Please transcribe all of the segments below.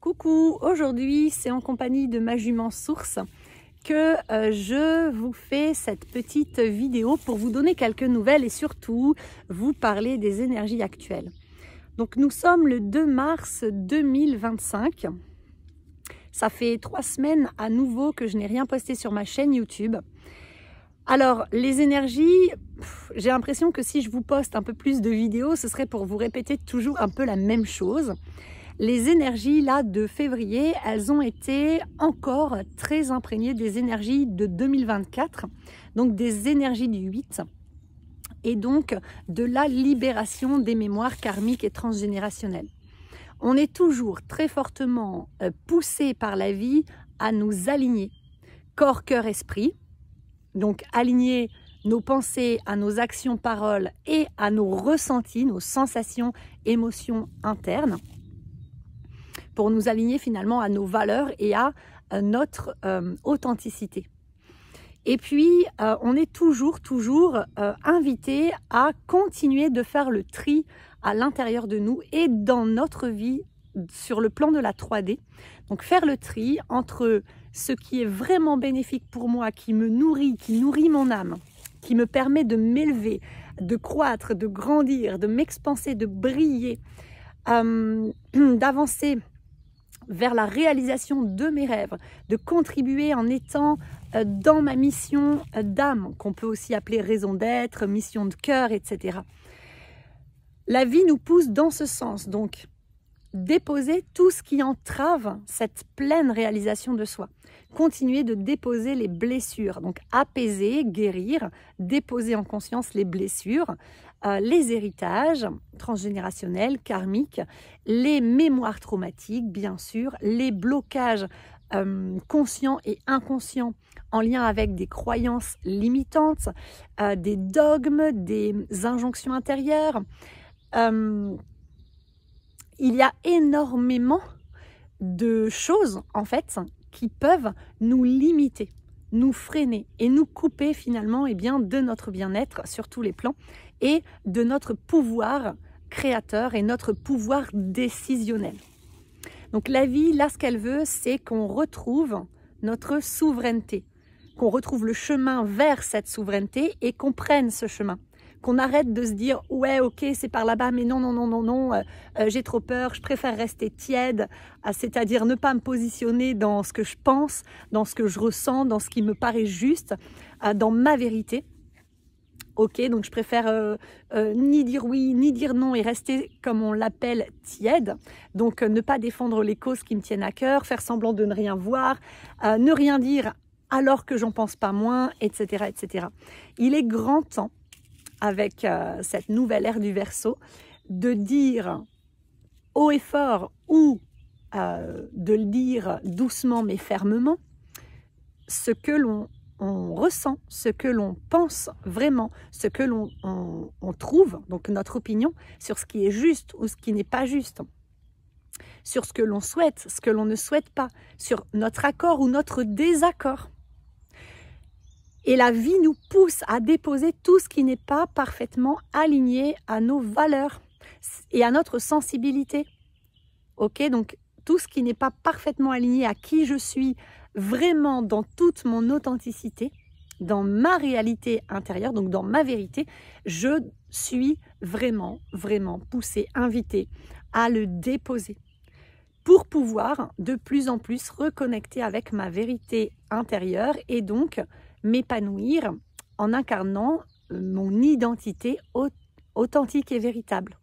Coucou, aujourd'hui c'est en compagnie de ma jument Source que je vous fais cette petite vidéo pour vous donner quelques nouvelles et surtout vous parler des énergies actuelles. Donc nous sommes le 2 mars 2025. Ça fait 3 semaines à nouveau que je n'ai rien posté sur ma chaîne YouTube. Alors les énergies, j'ai l'impression que si je vous poste un peu plus de vidéos, ce serait pour vous répéter toujours un peu la même chose. Les énergies là de février, elles ont été encore très imprégnées des énergies de 2024, donc des énergies du 8 et donc de la libération des mémoires karmiques et transgénérationnelles. On est toujours très fortement poussé par la vie à nous aligner, corps, cœur, esprit, donc aligner nos pensées à nos actions, paroles et à nos ressentis, nos sensations, émotions internes, pour nous aligner finalement à nos valeurs et à notre authenticité. Et puis, on est toujours invité à continuer de faire le tri à l'intérieur de nous et dans notre vie sur le plan de la 3D. Donc faire le tri entre ce qui est vraiment bénéfique pour moi, qui me nourrit, qui nourrit mon âme, qui me permet de m'élever, de croître, de grandir, de m'expanser, de briller, d'avancer vers la réalisation de mes rêves, de contribuer en étant dans ma mission d'âme, qu'on peut aussi appeler raison d'être, mission de cœur, etc. La vie nous pousse dans ce sens, donc déposer tout ce qui entrave cette pleine réalisation de soi. Continuer de déposer les blessures, donc apaiser, guérir, déposer en conscience les blessures, les héritages transgénérationnels, karmiques, les mémoires traumatiques, bien sûr, les blocages conscients et inconscients en lien avec des croyances limitantes, des dogmes, des injonctions intérieures. Il y a énormément de choses, en fait, qui peuvent nous limiter, nous freiner et nous couper finalement de notre bien-être sur tous les plans et de notre pouvoir créateur et notre pouvoir décisionnel. Donc la vie, là, ce qu'elle veut, c'est qu'on retrouve notre souveraineté, qu'on retrouve le chemin vers cette souveraineté et qu'on prenne ce chemin. Qu'on arrête de se dire « ouais, ok, c'est par là-bas, mais non, j'ai trop peur, je préfère rester tiède », c'est-à-dire ne pas me positionner dans ce que je pense, dans ce que je ressens, dans ce qui me paraît juste, dans ma vérité. Ok, donc je préfère ni dire oui, ni dire non et rester, comme on l'appelle, tiède. Donc ne pas défendre les causes qui me tiennent à cœur, faire semblant de ne rien voir, ne rien dire alors que j'en pense pas moins, etc., etc. Il est grand temps, avec cette nouvelle ère du Verseau, de dire haut et fort ou de le dire doucement mais fermement ce que l'on ressent, ce que l'on pense vraiment, ce que l'on trouve, donc notre opinion sur ce qui est juste ou ce qui n'est pas juste, sur ce que l'on souhaite, ce que l'on ne souhaite pas, sur notre accord ou notre désaccord. Et la vie nous pousse à déposer tout ce qui n'est pas parfaitement aligné à nos valeurs et à notre sensibilité. Ok, donc tout ce qui n'est pas parfaitement aligné à qui je suis vraiment dans toute mon authenticité, dans ma réalité intérieure, donc dans ma vérité, je suis vraiment poussée, invitée à le déposer pour pouvoir de plus en plus reconnecter avec ma vérité intérieure et donc m'épanouir en incarnant mon identité authentique et véritable.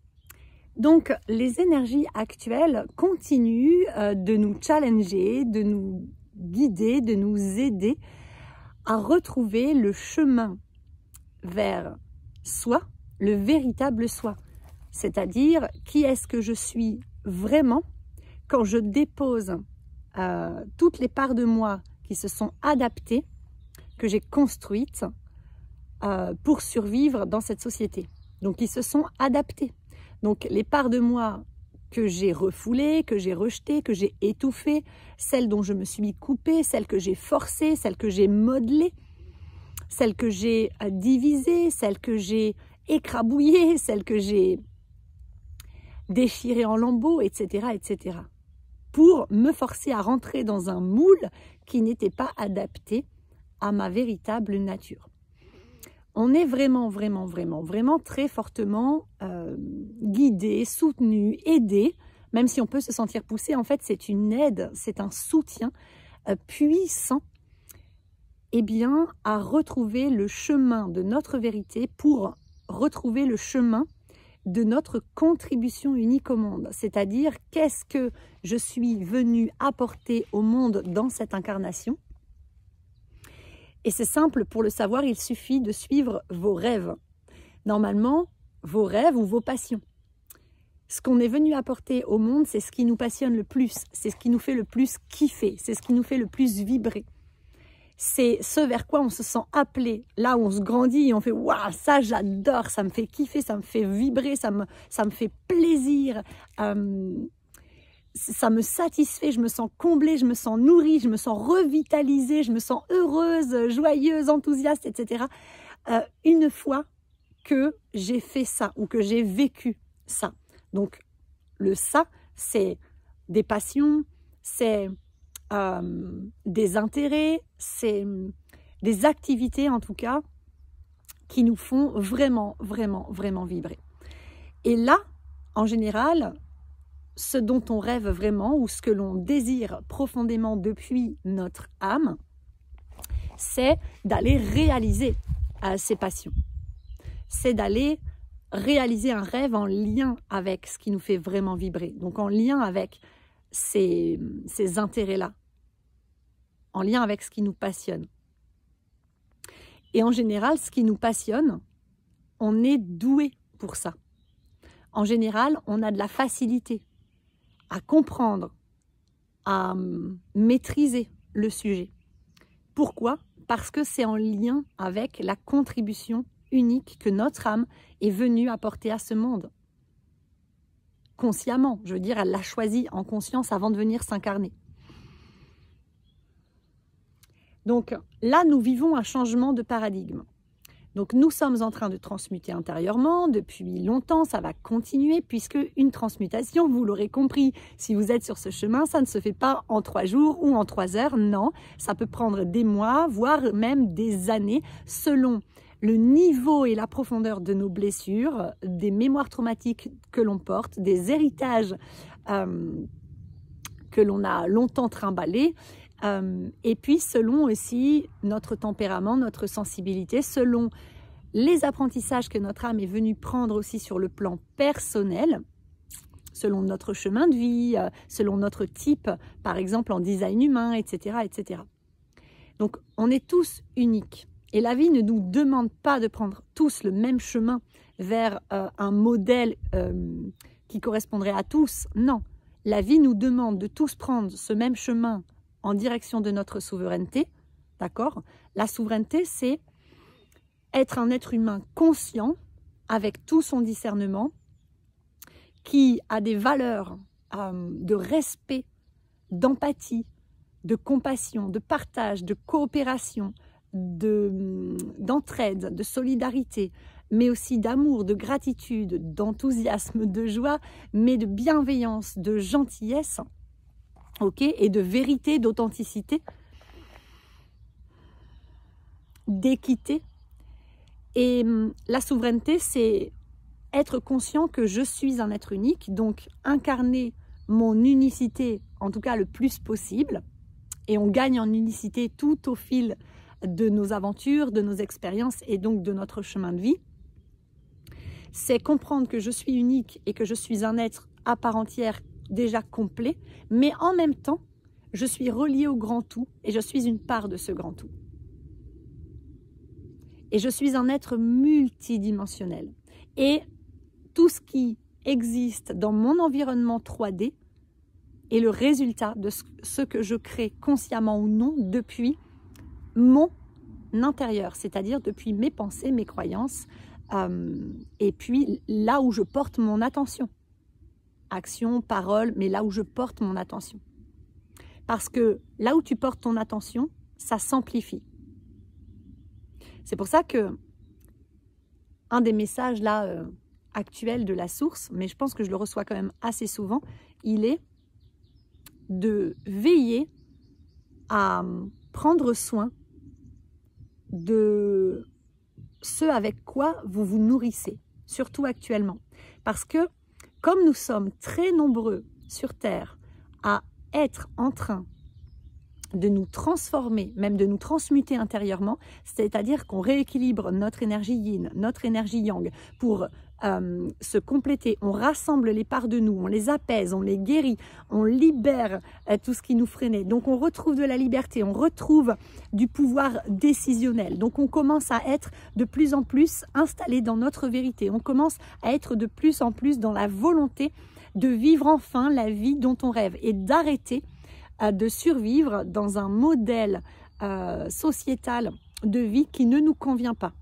Donc les énergies actuelles continuent de nous challenger, de nous guider, de nous aider à retrouver le chemin vers soi, le véritable soi. C'est-à-dire qui est-ce que je suis vraiment quand je dépose toutes les parts de moi qui se sont adaptées, que j'ai construites pour survivre dans cette société. Donc, ils se sont adaptés. Donc, les parts de moi que j'ai refoulées, que j'ai rejetées, que j'ai étouffées, celles dont je me suis coupée, celles que j'ai forcées, celles que j'ai modelées, celles que j'ai divisées, celles que j'ai écrabouillées, celles que j'ai déchirées en lambeaux, etc., etc. pour me forcer à rentrer dans un moule qui n'était pas adapté à ma véritable nature. On est vraiment très fortement guidé, soutenu, aidé, même si on peut se sentir poussé. En fait, c'est une aide, c'est un soutien puissant, eh bien, à retrouver le chemin de notre vérité pour retrouver le chemin de notre contribution unique au monde. C'est-à-dire, qu'est-ce que je suis venu apporter au monde dans cette incarnation? Et c'est simple, pour le savoir, il suffit de suivre vos rêves. Normalement, vos rêves ou vos passions. Ce qu'on est venu apporter au monde, c'est ce qui nous passionne le plus, c'est ce qui nous fait le plus kiffer, c'est ce qui nous fait le plus vibrer. C'est ce vers quoi on se sent appelé, là où on se grandit et on fait « Waouh, ça j'adore, ça me fait kiffer, ça me fait vibrer, ça me fait plaisir, ça me satisfait, je me sens comblée, je me sens nourrie, je me sens revitalisée, je me sens heureuse, joyeuse, enthousiaste, etc. » Une fois que j'ai fait ça ou que j'ai vécu ça. Donc, le ça, c'est des passions, c'est des intérêts, c'est des activités en tout cas qui nous font vraiment vibrer. Et là, en général, ce dont on rêve vraiment ou ce que l'on désire profondément depuis notre âme, c'est d'aller réaliser ces passions. C'est d'aller réaliser un rêve en lien avec ce qui nous fait vraiment vibrer. Donc en lien avec ces intérêts-là, en lien avec ce qui nous passionne. Et en général, ce qui nous passionne, on est doué pour ça. En général, on a de la facilité à comprendre, à maîtriser le sujet. Pourquoi? Parce que c'est en lien avec la contribution unique que notre âme est venue apporter à ce monde. Consciemment, je veux dire, elle l'a choisi en conscience avant de venir s'incarner. Donc là, nous vivons un changement de paradigme. Donc nous sommes en train de transmuter intérieurement depuis longtemps, ça va continuer puisque une transmutation, vous l'aurez compris, si vous êtes sur ce chemin, ça ne se fait pas en 3 jours ou en 3 heures, non, ça peut prendre des mois, voire même des années, selon le niveau et la profondeur de nos blessures, des mémoires traumatiques que l'on porte, des héritages que l'on a longtemps trimballés, et puis selon aussi notre tempérament, notre sensibilité, selon les apprentissages que notre âme est venue prendre aussi sur le plan personnel, selon notre chemin de vie, selon notre type, par exemple en design humain, etc., etc. Donc on est tous uniques. Et la vie ne nous demande pas de prendre tous le même chemin vers un modèle qui correspondrait à tous. Non, la vie nous demande de tous prendre ce même chemin en direction de notre souveraineté. D'accord? La souveraineté, c'est être un être humain conscient, avec tout son discernement, qui a des valeurs de respect, d'empathie, de compassion, de partage, de coopération, d'entraide, de solidarité, mais aussi d'amour, de gratitude, d'enthousiasme, de joie, mais de bienveillance, de gentillesse, et de vérité, d'authenticité, d'équité. Et la souveraineté, c'est être conscient que je suis un être unique, donc incarner mon unicité, en tout cas le plus possible, et on gagne en unicité tout au fil de nos aventures, de nos expériences et donc de notre chemin de vie. C'est comprendre que je suis unique et que je suis un être à part entière déjà complet, mais en même temps, je suis reliée au grand tout et je suis une part de ce grand tout. Et je suis un être multidimensionnel. Et tout ce qui existe dans mon environnement 3D est le résultat de ce que je crée consciemment ou non depuis mon intérieur, c'est-à-dire depuis mes pensées, mes croyances, et puis là où je porte mon attention. Action, parole, mais là où je porte mon attention. Parce que là où tu portes ton attention, ça s'amplifie. C'est pour ça que un des messages là actuels de la source, mais je pense que je le reçois quand même assez souvent, il est de veiller à prendre soin de ce avec quoi vous vous nourrissez, surtout actuellement. Parce que comme nous sommes très nombreux sur Terre à être en train de nous transformer, même de nous transmuter intérieurement, c'est-à-dire qu'on rééquilibre notre énergie yin, notre énergie yang pour se compléter, on rassemble les parts de nous, on les apaise, on les guérit, on libère tout ce qui nous freinait. Donc on retrouve de la liberté, on retrouve du pouvoir décisionnel. Donc on commence à être de plus en plus installé dans notre vérité, on commence à être de plus en plus dans la volonté de vivre enfin la vie dont on rêve et d'arrêter de survivre dans un modèle sociétal de vie qui ne nous convient pas.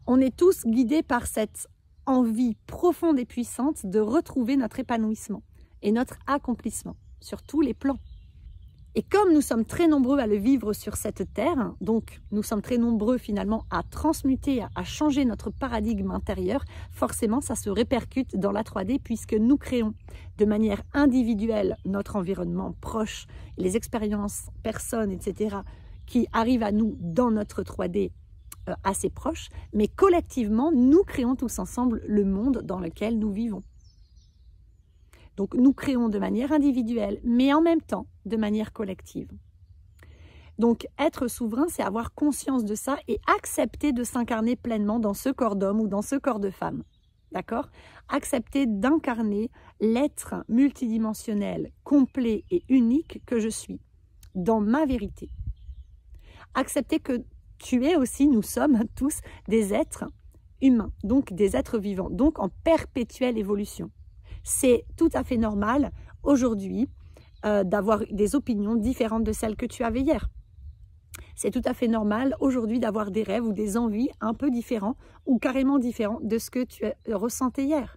On est tous guidés par cette envie profonde et puissante de retrouver notre épanouissement et notre accomplissement sur tous les plans. Et comme nous sommes très nombreux à le vivre sur cette terre, donc nous sommes très nombreux finalement à transmuter, à changer notre paradigme intérieur, forcément ça se répercute dans la 3D puisque nous créons de manière individuelle notre environnement proche, les expériences, personnes, etc. qui arrivent à nous dans notre 3D assez proche, mais collectivement, nous créons tous ensemble le monde dans lequel nous vivons. Donc nous créons de manière individuelle, mais en même temps de manière collective. Donc être souverain, c'est avoir conscience de ça et accepter de s'incarner pleinement dans ce corps d'homme ou dans ce corps de femme. D'accord? Accepter d'incarner l'être multidimensionnel, complet et unique que je suis, dans ma vérité. Accepter que tu es aussi, nous sommes tous des êtres humains, donc des êtres vivants, donc en perpétuelle évolution. C'est tout à fait normal aujourd'hui d'avoir des opinions différentes de celles que tu avais hier. C'est tout à fait normal aujourd'hui d'avoir des rêves ou des envies un peu différents ou carrément différents de ce que tu ressentais hier.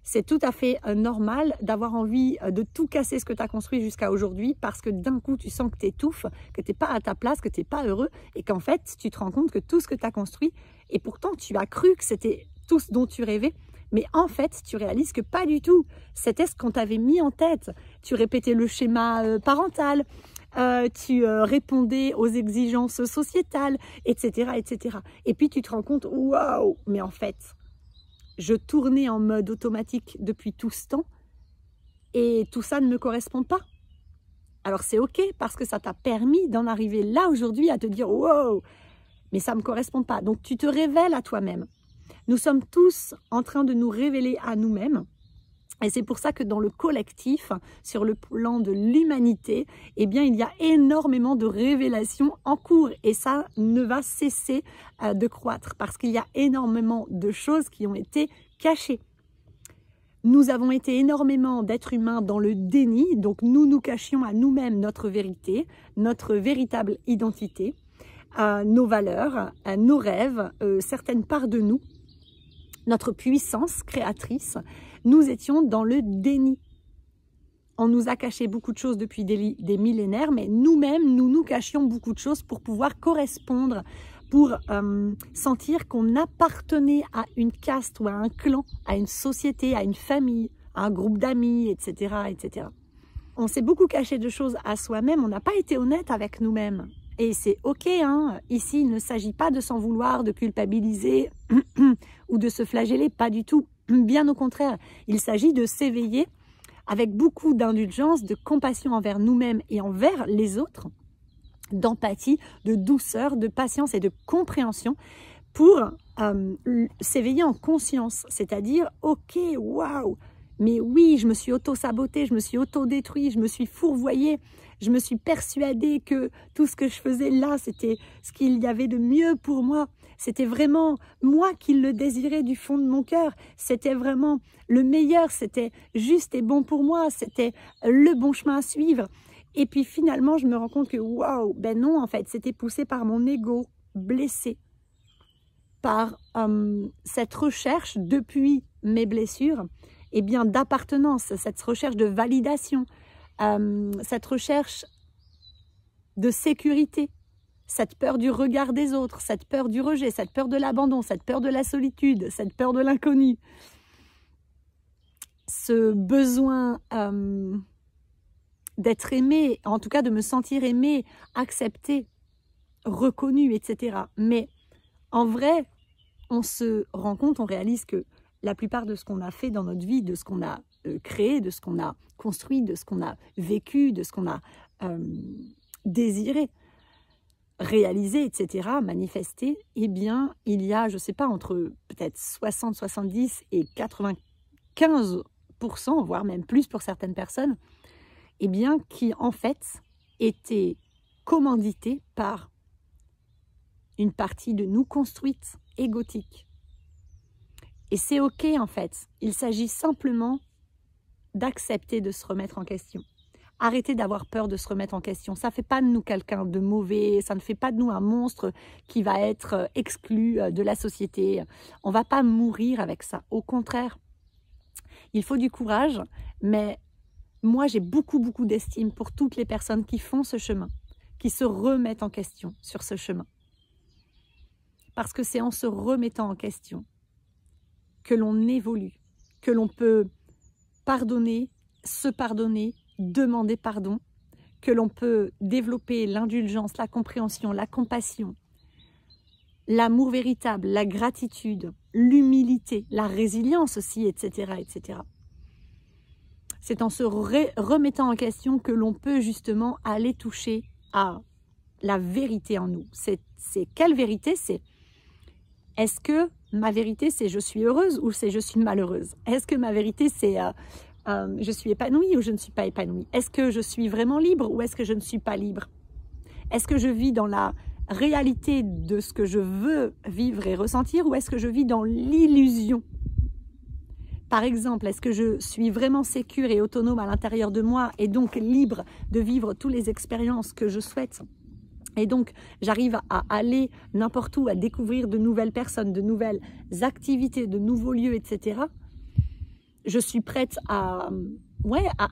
C'est tout à fait normal d'avoir envie de tout casser ce que tu as construit jusqu'à aujourd'hui parce que d'un coup tu sens que tu étouffes, que tu n'es pas à ta place, que tu n'es pas heureux et qu'en fait tu te rends compte que tout ce que tu as construit et pourtant tu as cru que c'était tout ce dont tu rêvais. Mais en fait, tu réalises que pas du tout. C'était ce qu'on t'avait mis en tête. Tu répétais le schéma parental, tu répondais aux exigences sociétales, etc., etc. Et puis tu te rends compte, waouh, mais en fait, je tournais en mode automatique depuis tout ce temps et tout ça ne me correspond pas. Alors c'est ok parce que ça t'a permis d'en arriver là aujourd'hui à te dire, wow, mais ça ne me correspond pas. Donc tu te révèles à toi-même. Nous sommes tous en train de nous révéler à nous-mêmes et c'est pour ça que dans le collectif, sur le plan de l'humanité, eh bien, il y a énormément de révélations en cours et ça ne va cesser de croître parce qu'il y a énormément de choses qui ont été cachées. Nous avons été énormément d'êtres humains dans le déni, donc nous nous cachions à nous-mêmes notre vérité, notre véritable identité, nos valeurs, nos rêves, certaines parts de nous. Notre puissance créatrice, nous étions dans le déni. On nous a caché beaucoup de choses depuis des millénaires, mais nous-mêmes, nous nous cachions beaucoup de choses pour pouvoir correspondre, pour sentir qu'on appartenait à une caste ou à un clan, à une société, à une famille, à un groupe d'amis, etc., etc. On s'est beaucoup caché de choses à soi-même, on n'a pas été honnête avec nous-mêmes. Et c'est ok, hein. Ici, il ne s'agit pas de s'en vouloir, de culpabiliser ou de se flageller, pas du tout. Bien au contraire, il s'agit de s'éveiller avec beaucoup d'indulgence, de compassion envers nous-mêmes et envers les autres, d'empathie, de douceur, de patience et de compréhension pour s'éveiller en conscience, c'est-à-dire, ok, waouh, mais oui, je me suis auto-sabotée, je me suis auto-détruit, je me suis fourvoyée, je me suis persuadée que tout ce que je faisais là, c'était ce qu'il y avait de mieux pour moi. C'était vraiment moi qui le désirais du fond de mon cœur. C'était vraiment le meilleur, c'était juste et bon pour moi, c'était le bon chemin à suivre. Et puis finalement, je me rends compte que waouh, ben non, en fait, c'était poussé par mon ego blessé, par cette recherche depuis mes blessures, et bien d'appartenance, cette recherche de validation, cette recherche de sécurité, cette peur du regard des autres, cette peur du rejet, cette peur de l'abandon, cette peur de la solitude, cette peur de l'inconnu. ce besoin d'être aimé, en tout cas de me sentir aimé, accepté, reconnu, etc. Mais en vrai, on se rend compte, on réalise que la plupart de ce qu'on a fait dans notre vie, de ce qu'on a créé, de ce qu'on a construit, de ce qu'on a vécu, de ce qu'on a désiré, réalisé, etc., manifesté, eh bien, il y a, je ne sais pas, entre peut-être 60, 70 et 95%, voire même plus pour certaines personnes, eh bien, qui en fait étaient commandités par une partie de nous construite, égotique. Et c'est ok en fait, il s'agit simplement d'accepter de se remettre en question. Arrêtez d'avoir peur de se remettre en question. Ça ne fait pas de nous quelqu'un de mauvais, ça ne fait pas de nous un monstre qui va être exclu de la société. On ne va pas mourir avec ça. Au contraire, il faut du courage, mais moi j'ai beaucoup d'estime pour toutes les personnes qui font ce chemin, qui se remettent en question sur ce chemin. Parce que c'est en se remettant en question que l'on évolue, que l'on peut pardonner, se pardonner, demander pardon, que l'on peut développer l'indulgence, la compréhension, la compassion, l'amour véritable, la gratitude, l'humilité, la résilience aussi, etc., etc. C'est en se remettant en question que l'on peut justement aller toucher à la vérité en nous. C'est quelle vérité? C'est est-ce que ma vérité c'est je suis heureuse ou c'est je suis malheureuse? Est-ce que ma vérité c'est je suis épanouie ou je ne suis pas épanouie? Est-ce que je suis vraiment libre ou est-ce que je ne suis pas libre? Est-ce que je vis dans la réalité de ce que je veux vivre et ressentir ou est-ce que je vis dans l'illusion? Par exemple, est-ce que je suis vraiment sécure et autonome à l'intérieur de moi et donc libre de vivre toutes les expériences que je souhaite? Et donc, j'arrive à aller n'importe où, à découvrir de nouvelles personnes, de nouvelles activités, de nouveaux lieux, etc. Je suis prête à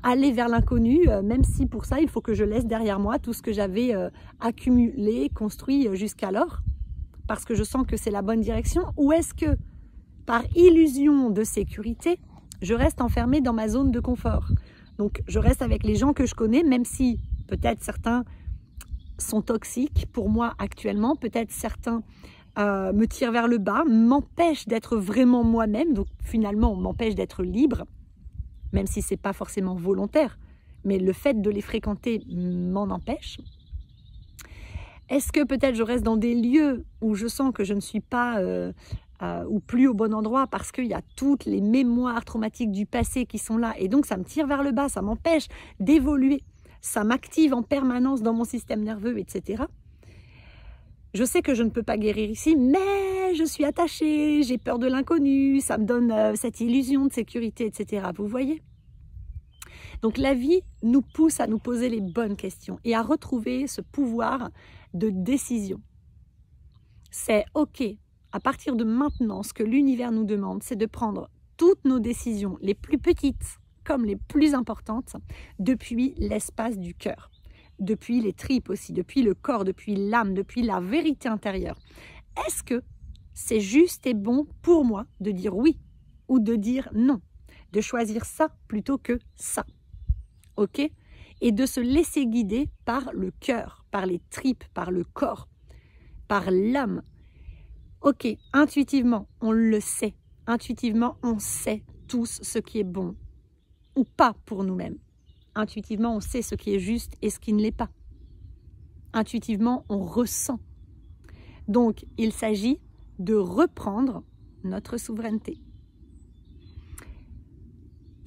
aller vers l'inconnu, même si pour ça, il faut que je laisse derrière moi tout ce que j'avais accumulé, construit jusqu'alors, parce que je sens que c'est la bonne direction. Ou est-ce que, par illusion de sécurité, je reste enfermée dans ma zone de confort? Donc, je reste avec les gens que je connais, même si peut-être certains sont toxiques pour moi actuellement, peut-être certains me tirent vers le bas, m'empêchent d'être vraiment moi-même, donc finalement m'empêchent d'être libre, même si ce n'est pas forcément volontaire, mais le fait de les fréquenter m'en empêche. Est-ce que peut-être je reste dans des lieux où je sens que je ne suis pas ou plus au bon endroit parce qu'il y a toutes les mémoires traumatiques du passé qui sont là et donc ça me tire vers le bas, ça m'empêche d'évoluer, ça m'active en permanence dans mon système nerveux, etc. Je sais que je ne peux pas guérir ici, mais je suis attachée, j'ai peur de l'inconnu, ça me donne cette illusion de sécurité, etc. Vous voyez? Donc la vie nous pousse à nous poser les bonnes questions et à retrouver ce pouvoir de décision. C'est ok, à partir de maintenant, ce que l'univers nous demande, c'est de prendre toutes nos décisions, les plus petites comme les plus importantes, depuis l'espace du cœur, depuis les tripes aussi, depuis le corps, depuis l'âme, depuis la vérité intérieure. Est-ce que c'est juste et bon pour moi de dire oui ou de dire non, de choisir ça plutôt que ça, ok? Et de se laisser guider par le cœur, par les tripes, par le corps, par l'âme. Ok, intuitivement, on le sait. Intuitivement, on sait tous ce qui est bon ou pas pour nous-mêmes. Intuitivement, on sait ce qui est juste et ce qui ne l'est pas. Intuitivement, on ressent. Donc, il s'agit de reprendre notre souveraineté.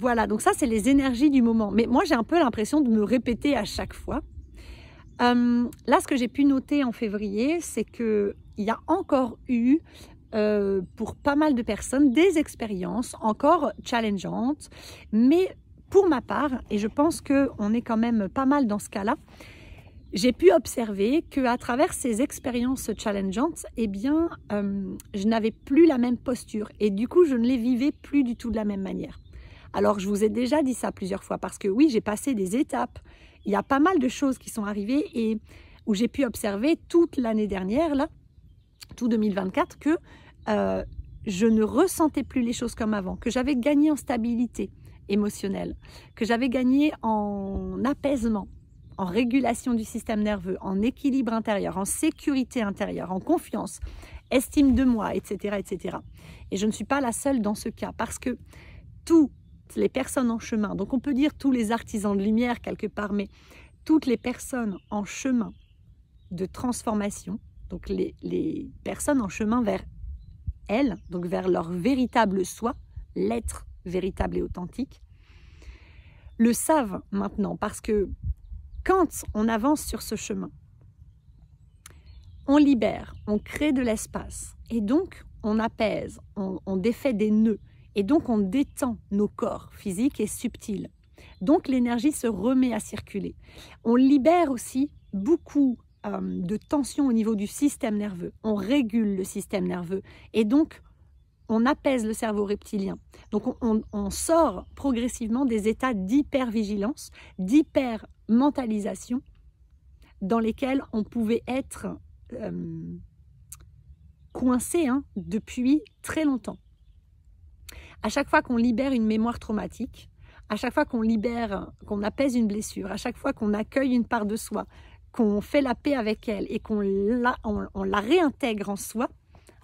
Voilà, donc ça, c'est les énergies du moment. Mais moi, j'ai un peu l'impression de me répéter à chaque fois. Là, ce que j'ai pu noter en février, c'est qu'il y a encore eu, pour pas mal de personnes, des expériences encore challengeantes. Mais pour ma part, et je pense qu'on est quand même pas mal dans ce cas-là, j'ai pu observer qu'à travers ces expériences challengeantes, eh bien, je n'avais plus la même posture. Et du coup, je ne les vivais plus du tout de la même manière. Alors, je vous ai déjà dit ça plusieurs fois, parce que oui, j'ai passé des étapes. Il y a pas mal de choses qui sont arrivées et où j'ai pu observer toute l'année dernière, là, tout 2024, que je ne ressentais plus les choses comme avant, que j'avais gagné en stabilité émotionnel, que j'avais gagné en apaisement, en régulation du système nerveux, en équilibre intérieur, en sécurité intérieure, en confiance, estime de moi, etc., etc. Et je ne suis pas la seule dans ce cas, parce que toutes les personnes en chemin, donc on peut dire tous les artisans de lumière quelque part, mais toutes les personnes en chemin de transformation, donc les personnes en chemin vers elles, donc vers leur véritable soi, l'être véritable et authentique, le savent maintenant, parce que quand on avance sur ce chemin, on libère, on crée de l'espace, et donc on apaise, on défait des nœuds, et donc on détend nos corps physiques et subtils. Donc l'énergie se remet à circuler. On libère aussi beaucoup de tension au niveau du système nerveux. On régule le système nerveux, et donc on apaise le cerveau reptilien. Donc on sort progressivement des états d'hypervigilance, d'hypermentalisation, dans lesquels on pouvait être coincé depuis très longtemps. À chaque fois qu'on libère une mémoire traumatique, à chaque fois qu'on libère, qu'on apaise une blessure, à chaque fois qu'on accueille une part de soi, qu'on fait la paix avec elle et qu'on la réintègre en soi,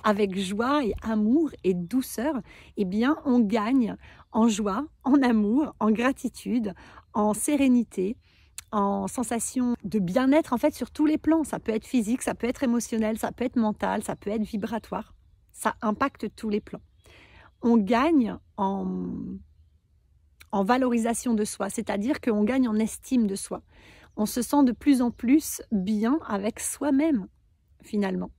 avec joie et amour et douceur, eh bien on gagne en joie, en amour, en gratitude, en sérénité, en sensation de bien-être en fait sur tous les plans. Ça peut être physique, ça peut être émotionnel, ça peut être mental, ça peut être vibratoire. Ça impacte tous les plans. On gagne en valorisation de soi, c'est-à-dire qu'on gagne en estime de soi. On se sent de plus en plus bien avec soi-même, finalement.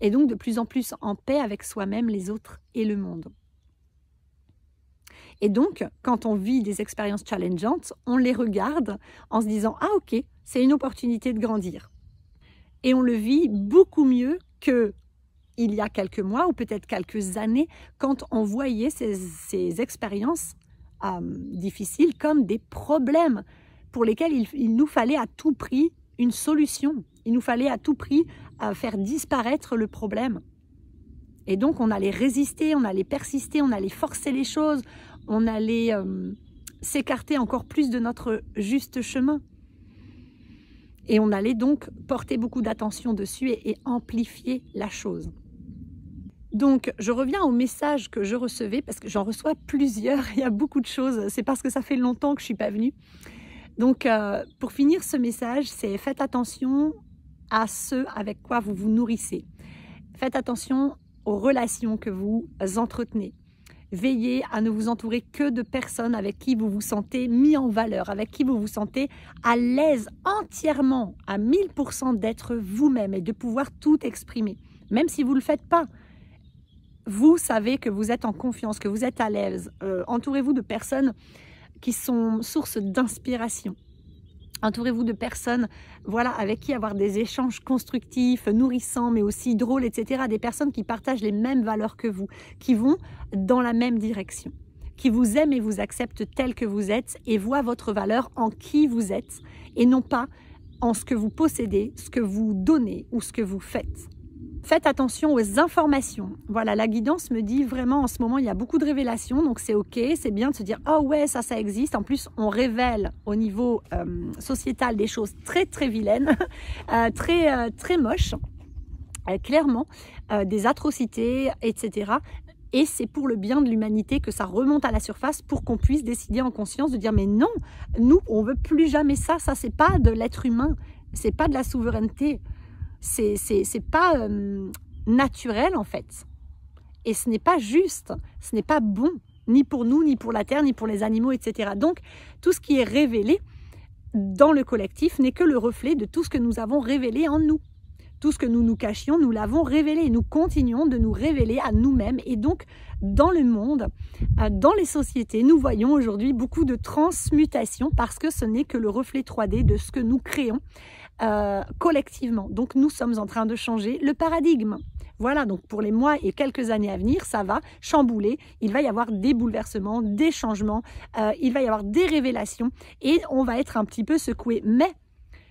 Et donc de plus en plus en paix avec soi-même, les autres et le monde. Et donc, quand on vit des expériences challengeantes, on les regarde en se disant « Ah ok, c'est une opportunité de grandir ». Et on le vit beaucoup mieux qu'il y a quelques mois ou peut-être quelques années, quand on voyait ces expériences difficiles comme des problèmes pour lesquels il nous fallait à tout prix une solution. Il nous fallait à tout prix faire disparaître le problème. Et donc on allait résister, on allait persister, on allait forcer les choses, on allait s'écarter encore plus de notre juste chemin. Et on allait donc porter beaucoup d'attention dessus et amplifier la chose. Donc, je reviens au message que je recevais, parce que j'en reçois plusieurs, il y a beaucoup de choses, c'est parce que ça fait longtemps que je ne suis pas venue. Donc, pour finir ce message, c'est faites attention à ce avec quoi vous vous nourrissez. Faites attention aux relations que vous entretenez. Veillez à ne vous entourer que de personnes avec qui vous vous sentez mis en valeur, avec qui vous vous sentez à l'aise entièrement, à 1000% d'être vous-même et de pouvoir tout exprimer. Même si vous ne le faites pas, vous savez que vous êtes en confiance, que vous êtes à l'aise. Entourez-vous de personnes qui sont source d'inspiration. Entourez-vous de personnes avec qui avoir des échanges constructifs, nourrissants, mais aussi drôles, etc. Des personnes qui partagent les mêmes valeurs que vous, qui vont dans la même direction, qui vous aiment et vous acceptent tel que vous êtes et voient votre valeur en qui vous êtes et non pas en ce que vous possédez, ce que vous donnez ou ce que vous faites. Faites attention aux informations. Voilà, la guidance me dit vraiment en ce moment, il y a beaucoup de révélations, donc c'est ok, c'est bien de se dire « Oh ouais, ça existe ». En plus, on révèle au niveau sociétal des choses très très vilaines, très moches, clairement, des atrocités, etc. Et c'est pour le bien de l'humanité que ça remonte à la surface pour qu'on puisse décider en conscience de dire « Mais non, nous, on veut plus jamais ça, ça c'est pas de l'être humain, c'est pas de la souveraineté ». C'est pas naturel en fait, et ce n'est pas juste, ce n'est pas bon, ni pour nous, ni pour la terre, ni pour les animaux, etc. Donc tout ce qui est révélé dans le collectif n'est que le reflet de tout ce que nous avons révélé en nous. Tout ce que nous nous cachions, nous l'avons révélé, et nous continuons de nous révéler à nous-mêmes. Et donc dans le monde, dans les sociétés, nous voyons aujourd'hui beaucoup de transmutation, parce que ce n'est que le reflet 3D de ce que nous créons collectivement. Donc nous sommes en train de changer le paradigme. Voilà, donc pour les mois et quelques années à venir, ça va chambouler, il va y avoir des bouleversements, des changements, il va y avoir des révélations et on va être un petit peu secoué. Mais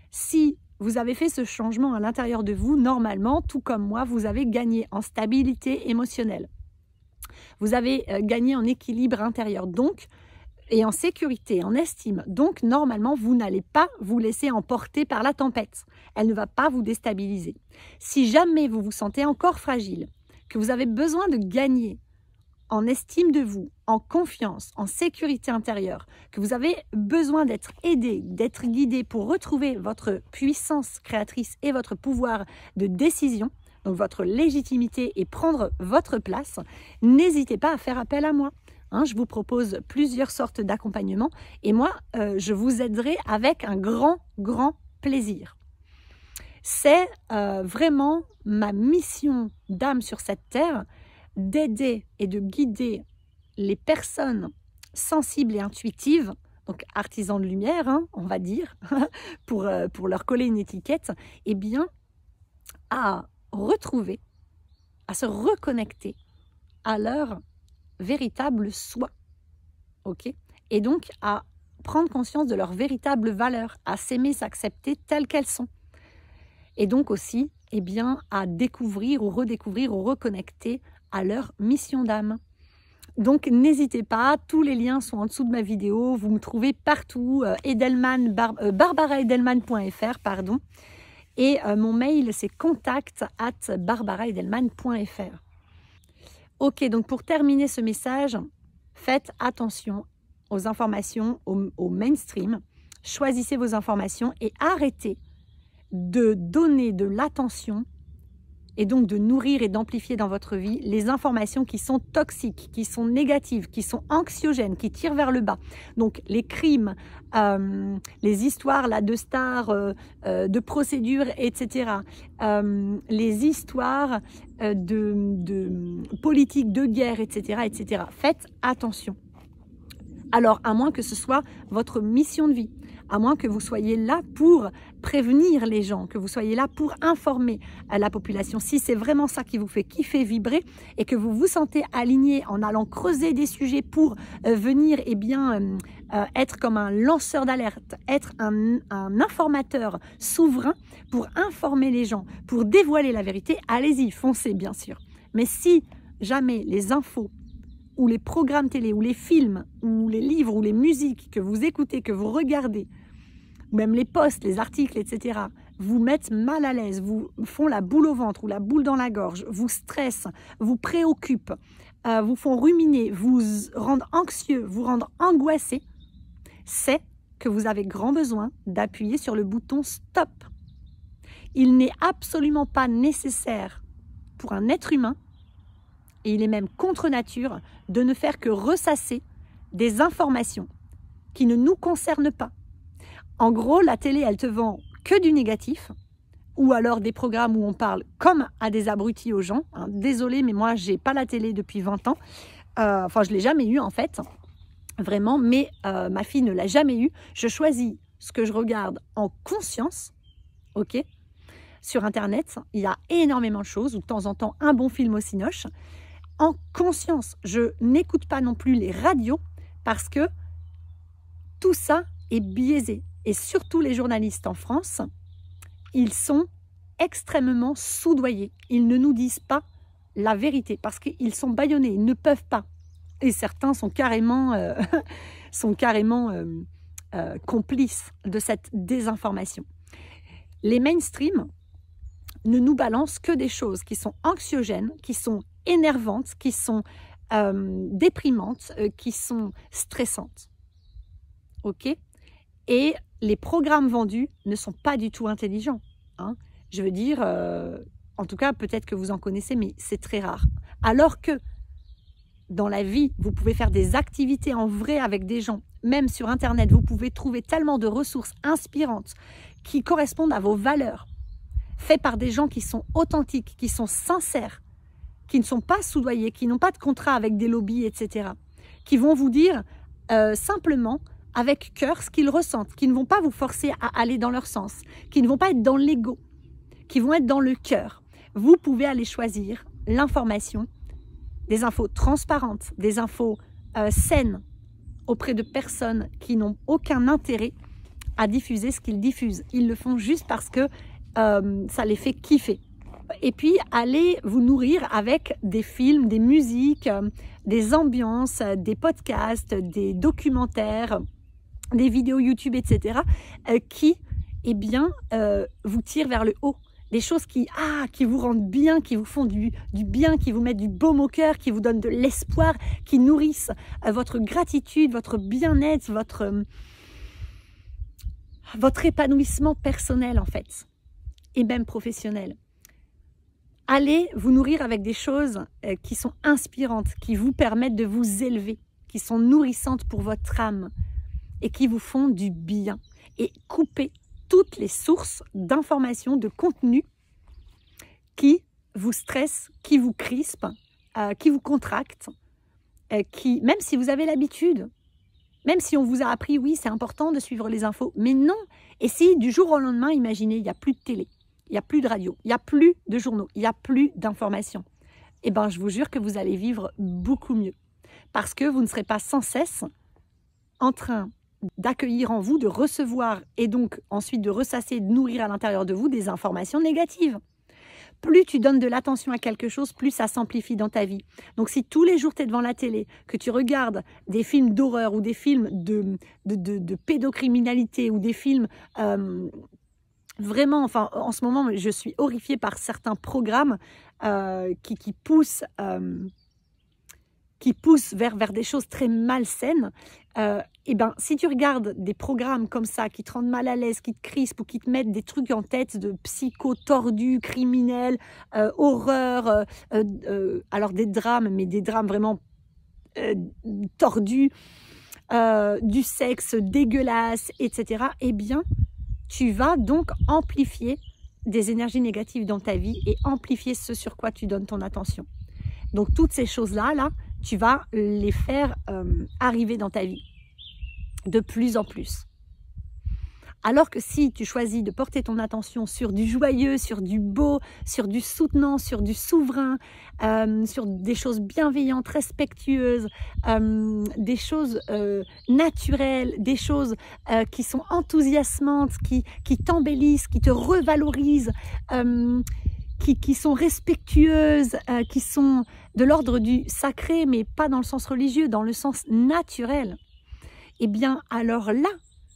si vous avez fait ce changement à l'intérieur de vous, normalement, tout comme moi, vous avez gagné en stabilité émotionnelle. Vous avez gagné en équilibre intérieur. Donc, et en sécurité, en estime. Donc, normalement, vous n'allez pas vous laisser emporter par la tempête. Elle ne va pas vous déstabiliser. Si jamais vous vous sentez encore fragile, que vous avez besoin de gagner en estime de vous, en confiance, en sécurité intérieure, que vous avez besoin d'être aidé, d'être guidé pour retrouver votre puissance créatrice et votre pouvoir de décision, donc votre légitimité et prendre votre place, n'hésitez pas à faire appel à moi. Je vous propose plusieurs sortes d'accompagnement et moi, je vous aiderai avec un grand, grand plaisir. C'est vraiment ma mission d'âme sur cette terre, d'aider et de guider les personnes sensibles et intuitives, donc artisans de lumière, on va dire, pour leur coller une étiquette, eh bien, à retrouver, à se reconnecter à leur véritable soi, ok? Et donc à prendre conscience de leur véritable valeur, à s'aimer, s'accepter telles qu'elles sont. Et donc aussi, eh bien, à découvrir ou redécouvrir ou reconnecter à leur mission d'âme. Donc n'hésitez pas, tous les liens sont en dessous de ma vidéo, vous me trouvez partout, barbaraedelman.fr, pardon, et mon mail c'est contact@barbaraedelman.fr. Ok, donc pour terminer ce message, faites attention aux informations, au mainstream, choisissez vos informations et arrêtez de donner de l'attention et donc de nourrir et d'amplifier dans votre vie les informations qui sont toxiques, qui sont négatives, qui sont anxiogènes, qui tirent vers le bas. Donc les crimes, les histoires là, de stars, de procédures, etc. Les histoires de politique, de guerre, etc., etc. Faites attention. Alors, à moins que ce soit votre mission de vie, à moins que vous soyez là pour prévenir les gens, que vous soyez là pour informer la population. Si c'est vraiment ça qui vous fait kiffer, vibrer, et que vous vous sentez aligné en allant creuser des sujets pour venir être comme un lanceur d'alerte, être un informateur souverain pour informer les gens, pour dévoiler la vérité, allez-y, foncez bien sûr. Mais si jamais les infos ou les programmes télé, ou les films, ou les livres, ou les musiques que vous écoutez, que vous regardez, ou même les posts, les articles, etc., vous mettent mal à l'aise, vous font la boule au ventre ou la boule dans la gorge, vous stressent, vous préoccupent, vous font ruminer, vous rendent anxieux, vous rendent angoissé, c'est que vous avez grand besoin d'appuyer sur le bouton stop. Il n'est absolument pas nécessaire pour un être humain, et il est même contre nature, de ne faire que ressasser des informations qui ne nous concernent pas. En gros, la télé, elle te vend que du négatif, ou alors des programmes où on parle comme à des abrutis aux gens. Désolée, mais moi, j'ai pas la télé depuis 20 ans. Enfin, je l'ai jamais eu en fait, vraiment, mais ma fille ne l'a jamais eu. Je choisis ce que je regarde en conscience, ok? Sur Internet, il y a énormément de choses, ou de temps en temps, un bon film au cinoche. En conscience, je n'écoute pas non plus les radios parce que tout ça est biaisé. Et surtout les journalistes en France, ils sont extrêmement soudoyés. Ils ne nous disent pas la vérité parce qu'ils sont bâillonnés, ils ne peuvent pas. Et certains sont carrément, complices de cette désinformation. Les mainstream ne nous balancent que des choses qui sont anxiogènes, qui sont énervantes, qui sont déprimantes, qui sont stressantes. Ok? Et les programmes vendus ne sont pas du tout intelligents. Je veux dire, en tout cas, peut-être que vous en connaissez, mais c'est très rare. Alors que dans la vie, vous pouvez faire des activités en vrai avec des gens, même sur Internet, vous pouvez trouver tellement de ressources inspirantes qui correspondent à vos valeurs, faites par des gens qui sont authentiques, qui sont sincères, qui ne sont pas soudoyés, qui n'ont pas de contrat avec des lobbies, etc., qui vont vous dire simplement, avec cœur, ce qu'ils ressentent, qui ne vont pas vous forcer à aller dans leur sens, qui ne vont pas être dans l'ego, qui vont être dans le cœur. Vous pouvez aller choisir l'information, des infos transparentes, des infos saines, auprès de personnes qui n'ont aucun intérêt à diffuser ce qu'ils diffusent. Ils le font juste parce que ça les fait kiffer. Et puis, allez vous nourrir avec des films, des musiques, des ambiances, des podcasts, des documentaires, des vidéos YouTube, etc. Qui, eh bien, vous tirent vers le haut. Des choses qui vous rendent bien, qui vous font du bien, qui vous mettent du baume au cœur, qui vous donnent de l'espoir, qui nourrissent votre gratitude, votre bien-être, votre épanouissement personnel en fait, et même professionnel. Allez vous nourrir avec des choses qui sont inspirantes, qui vous permettent de vous élever, qui sont nourrissantes pour votre âme et qui vous font du bien. Et coupez toutes les sources d'informations, de contenu qui vous stressent, qui vous crispent, qui vous contractent, même si vous avez l'habitude, même si on vous a appris, oui, c'est important de suivre les infos, mais non. Et si du jour au lendemain, imaginez, il n'y a plus de télé, il n'y a plus de radio, il n'y a plus de journaux, il n'y a plus d'informations, eh bien, je vous jure que vous allez vivre beaucoup mieux. Parce que vous ne serez pas sans cesse en train d'accueillir en vous, de recevoir et donc ensuite de ressasser, de nourrir à l'intérieur de vous des informations négatives. Plus tu donnes de l'attention à quelque chose, plus ça s'amplifie dans ta vie. Donc si tous les jours tu es devant la télé, que tu regardes des films d'horreur ou des films de pédocriminalité ou des films vraiment, enfin en ce moment je suis horrifiée par certains programmes qui poussent vers des choses très malsaines, et ben, si tu regardes des programmes comme ça qui te rendent mal à l'aise, qui te crispent ou qui te mettent des trucs en tête de psycho tordus, criminels, horreur, alors des drames, mais des drames vraiment tordus, du sexe dégueulasse, etc., eh bien, tu vas donc amplifier des énergies négatives dans ta vie et amplifier ce sur quoi tu donnes ton attention. Donc, toutes ces choses-là, tu vas les faire arriver dans ta vie de plus en plus. Alors que si tu choisis de porter ton attention sur du joyeux, sur du beau, sur du soutenant, sur du souverain, sur des choses bienveillantes, respectueuses, des choses naturelles, des choses qui sont enthousiasmantes, qui t'embellissent, qui te revalorisent, qui sont respectueuses, qui sont de l'ordre du sacré, mais pas dans le sens religieux, dans le sens naturel, eh bien alors là,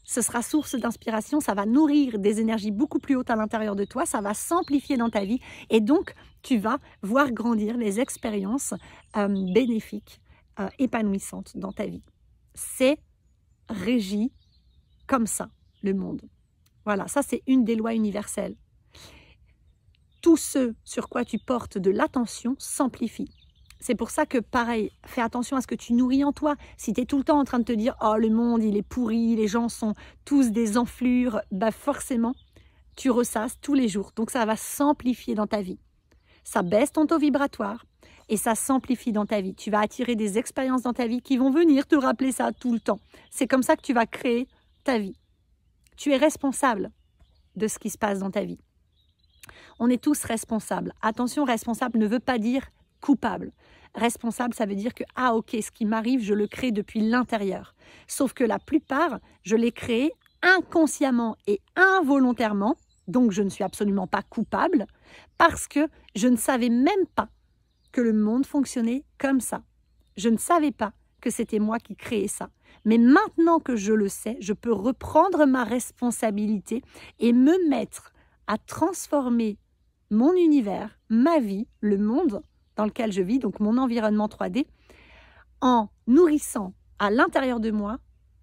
ce sera source d'inspiration, ça va nourrir des énergies beaucoup plus hautes à l'intérieur de toi, ça va s'amplifier dans ta vie et donc tu vas voir grandir les expériences bénéfiques, épanouissantes dans ta vie. C'est régi comme ça, le monde. Voilà, ça c'est une des lois universelles. Tout ce sur quoi tu portes de l'attention s'amplifie. C'est pour ça que, pareil, fais attention à ce que tu nourris en toi. Si tu es tout le temps en train de te dire « Oh, le monde, il est pourri, les gens sont tous des enflures », bah forcément, tu ressasses tous les jours. Donc, ça va s'amplifier dans ta vie. Ça baisse ton taux vibratoire et ça s'amplifie dans ta vie. Tu vas attirer des expériences dans ta vie qui vont venir te rappeler ça tout le temps. C'est comme ça que tu vas créer ta vie. Tu es responsable de ce qui se passe dans ta vie. On est tous responsables. Attention, responsable ne veut pas dire coupable. Responsable, ça veut dire que, ah ok, ce qui m'arrive, je le crée depuis l'intérieur. Sauf que la plupart, je l'ai créé inconsciemment et involontairement, donc je ne suis absolument pas coupable, parce que je ne savais même pas que le monde fonctionnait comme ça. Je ne savais pas que c'était moi qui créais ça. Mais maintenant que je le sais, je peux reprendre ma responsabilité et me mettre à transformer mon univers, ma vie, le monde dans lequel je vis, donc mon environnement 3D, en nourrissant à l'intérieur de moi,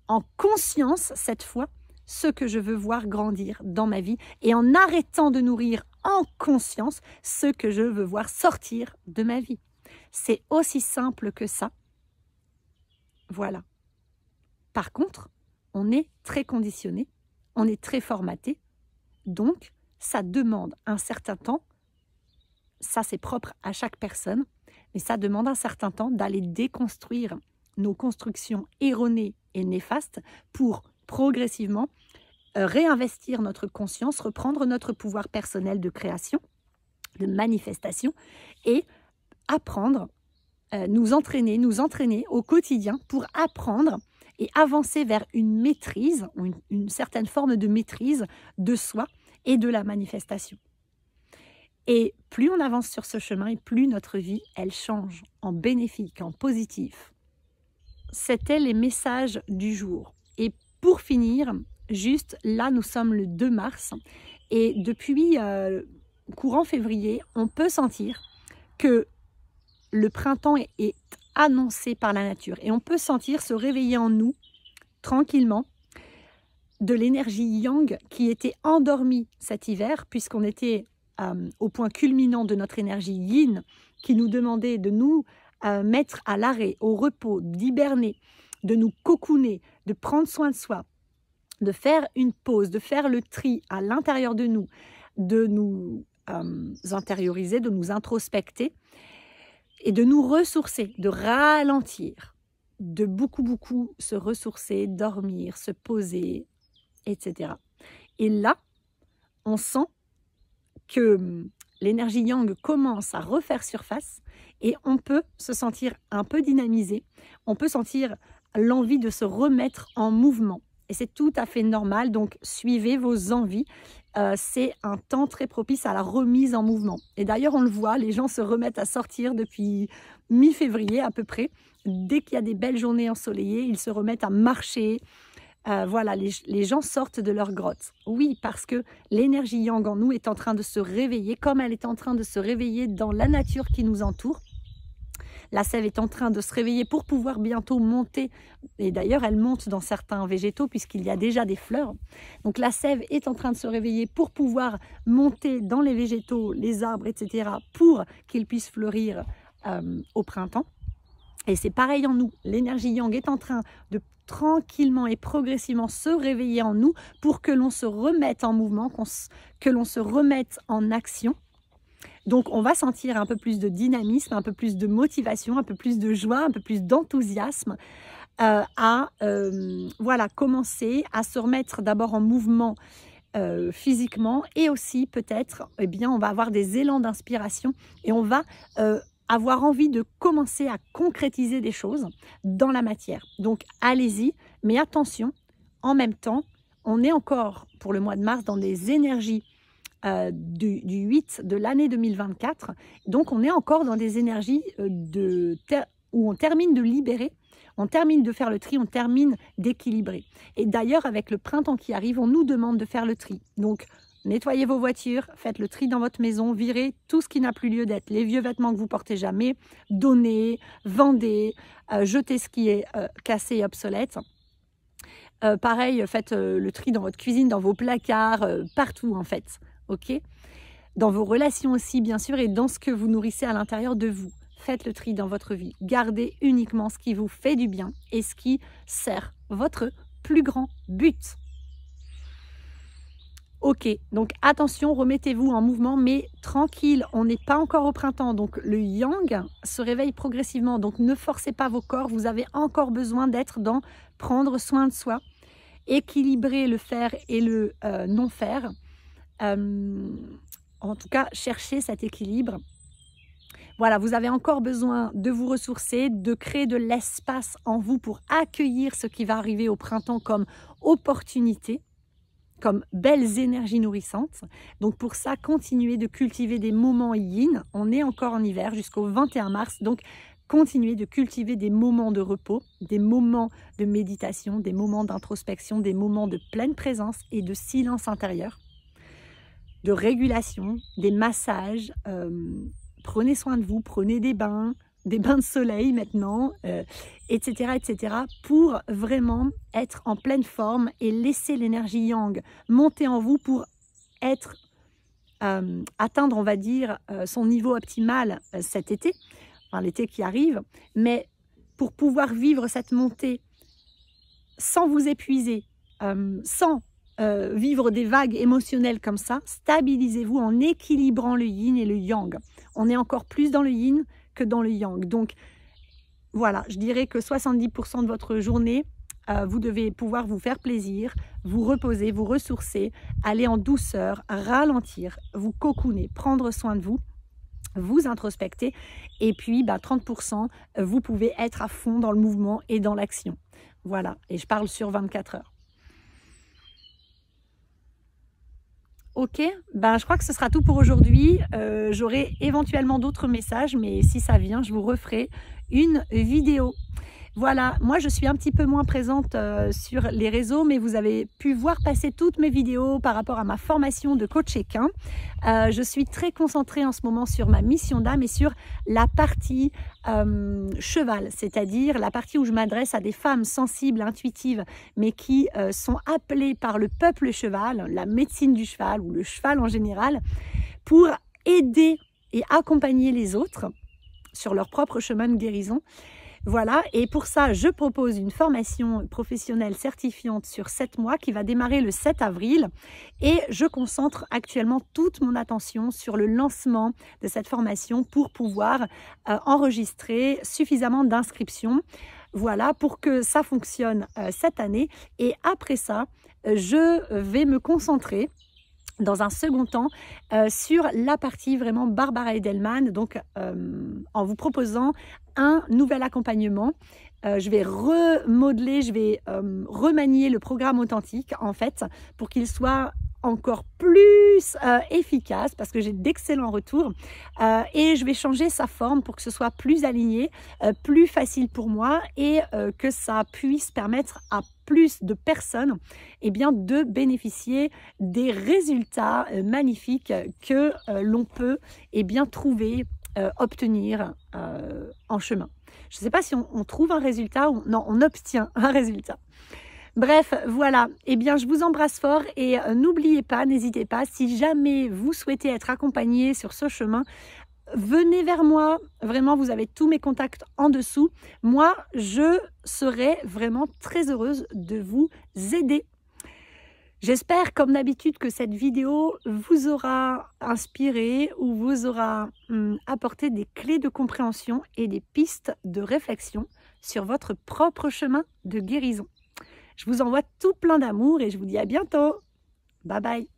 en conscience cette fois, ce que je veux voir grandir dans ma vie et en arrêtant de nourrir en conscience ce que je veux voir sortir de ma vie. C'est aussi simple que ça. Voilà. Par contre, on est très conditionné, on est très formaté, donc ça demande un certain temps. Ça, c'est propre à chaque personne, mais ça demande un certain temps d'aller déconstruire nos constructions erronées et néfastes pour progressivement réinvestir notre conscience, reprendre notre pouvoir personnel de création, de manifestation et apprendre, nous entraîner au quotidien pour apprendre et avancer vers une maîtrise, une certaine forme de maîtrise de soi et de la manifestation. Et plus on avance sur ce chemin et plus notre vie, elle change en bénéfique, en positif. C'était les messages du jour. Et pour finir, juste là, nous sommes le 2 mars et depuis courant février, on peut sentir que le printemps est annoncé par la nature et on peut sentir se réveiller en nous tranquillement de l'énergie yang qui était endormie cet hiver puisqu'on était au point culminant de notre énergie yin qui nous demandait de nous mettre à l'arrêt, au repos, d'hiberner, de nous cocooner, de prendre soin de soi, de faire une pause, de faire le tri à l'intérieur de nous intérioriser, de nous introspecter et de nous ressourcer, de ralentir, de beaucoup se ressourcer, dormir, se poser, etc. Et là, on sent que l'énergie yang commence à refaire surface et on peut se sentir un peu dynamisé, on peut sentir l'envie de se remettre en mouvement. Et c'est tout à fait normal, donc suivez vos envies. C'est un temps très propice à la remise en mouvement. Et d'ailleurs, on le voit, les gens se remettent à sortir depuis mi-février à peu près. Dès qu'il y a des belles journées ensoleillées, ils se remettent à marcher. Voilà, les gens sortent de leur grotte. Oui, parce que l'énergie yang en nous est en train de se réveiller, comme elle est en train de se réveiller dans la nature qui nous entoure. La sève est en train de se réveiller pour pouvoir bientôt monter. Et d'ailleurs, elle monte dans certains végétaux puisqu'il y a déjà des fleurs. Donc la sève est en train de se réveiller pour pouvoir monter dans les végétaux, les arbres, etc. pour qu'ils puissent fleurir au printemps. Et c'est pareil en nous. L'énergie yang est en train de tranquillement et progressivement se réveiller en nous pour que l'on se remette en mouvement, que l'on se remette en action. Donc on va sentir un peu plus de dynamisme, un peu plus de motivation, un peu plus de joie, un peu plus d'enthousiasme voilà, commencer à se remettre d'abord en mouvement physiquement et aussi peut-être, eh bien, on va avoir des élans d'inspiration et on va avoir envie de commencer à concrétiser des choses dans la matière. Donc allez-y, mais attention, en même temps, on est encore pour le mois de mars dans des énergies du 8 de l'année 2024. Donc on est encore dans des énergies où on termine de libérer, on termine de faire le tri, on termine d'équilibrer. Et d'ailleurs, avec le printemps qui arrive, on nous demande de faire le tri. Donc nettoyez vos voitures, faites le tri dans votre maison, virez tout ce qui n'a plus lieu d'être, les vieux vêtements que vous portez jamais, donnez, vendez, jetez ce qui est cassé et obsolète. Pareil, faites le tri dans votre cuisine, dans vos placards, partout en fait. Ok, dans vos relations aussi, bien sûr, et dans ce que vous nourrissez à l'intérieur de vous. Faites le tri dans votre vie. Gardez uniquement ce qui vous fait du bien et ce qui sert votre plus grand but. Ok, donc attention, remettez-vous en mouvement, mais tranquille, on n'est pas encore au printemps. Donc le yang se réveille progressivement. Donc ne forcez pas vos corps, vous avez encore besoin d'être dans prendre soin de soi, équilibrer le faire et le non-faire. En tout cas, cherchez cet équilibre. Voilà, vous avez encore besoin de vous ressourcer, de créer de l'espace en vous pour accueillir ce qui va arriver au printemps comme opportunité, comme belles énergies nourrissantes. Donc pour ça, continuez de cultiver des moments yin. On est encore en hiver jusqu'au 21 mars, donc continuez de cultiver des moments de repos, des moments de méditation, des moments d'introspection, des moments de pleine présence et de silence intérieur, de régulation, des massages. Prenez soin de vous, prenez des bains de soleil maintenant, etc., etc., pour vraiment être en pleine forme et laisser l'énergie yang monter en vous pour être, atteindre, on va dire, son niveau optimal cet été, enfin l'été qui arrive, mais pour pouvoir vivre cette montée sans vous épuiser, sans vivre des vagues émotionnelles comme ça, stabilisez-vous en équilibrant le yin et le yang. On est encore plus dans le yin que dans le yang. Donc voilà, je dirais que 70% de votre journée, vous devez pouvoir vous faire plaisir, vous reposer, vous ressourcer, aller en douceur, ralentir, vous cocooner, prendre soin de vous, vous introspecter. Et puis 30%, vous pouvez être à fond dans le mouvement et dans l'action. Voilà, et je parle sur 24 heures. Ok, ben, je crois que ce sera tout pour aujourd'hui. J'aurai éventuellement d'autres messages, mais si ça vient, je vous referai une vidéo. Voilà, moi je suis un petit peu moins présente sur les réseaux, mais vous avez pu voir passer toutes mes vidéos par rapport à ma formation de coach équin. Je suis très concentrée en ce moment sur ma mission d'âme et sur la partie cheval, c'est-à-dire la partie où je m'adresse à des femmes sensibles, intuitives, mais qui sont appelées par le peuple cheval, la médecine du cheval ou le cheval en général, pour aider et accompagner les autres sur leur propre chemin de guérison. Voilà, et pour ça, je propose une formation professionnelle certifiante sur 7 mois qui va démarrer le 7 avril et je concentre actuellement toute mon attention sur le lancement de cette formation pour pouvoir enregistrer suffisamment d'inscriptions. Voilà, pour que ça fonctionne cette année et après ça, je vais me concentrer dans un second temps sur la partie vraiment Barbara Edelman, donc en vous proposant un nouvel accompagnement. Je vais remodeler, je vais remanier le programme authentique en fait pour qu'il soit encore plus efficace parce que j'ai d'excellents retours et je vais changer sa forme pour que ce soit plus aligné, plus facile pour moi et que ça puisse permettre à plus de personnes de bénéficier des résultats magnifiques que l'on peut trouver, obtenir en chemin. Je ne sais pas si on trouve un résultat ou non, on obtient un résultat. Bref, voilà, je vous embrasse fort et n'oubliez pas, n'hésitez pas, si jamais vous souhaitez être accompagné sur ce chemin, venez vers moi, vraiment vous avez tous mes contacts en dessous. Moi, je serai vraiment très heureuse de vous aider. J'espère comme d'habitude que cette vidéo vous aura inspiré ou vous aura apporté des clés de compréhension et des pistes de réflexion sur votre propre chemin de guérison. Je vous envoie tout plein d'amour et je vous dis à bientôt. Bye bye.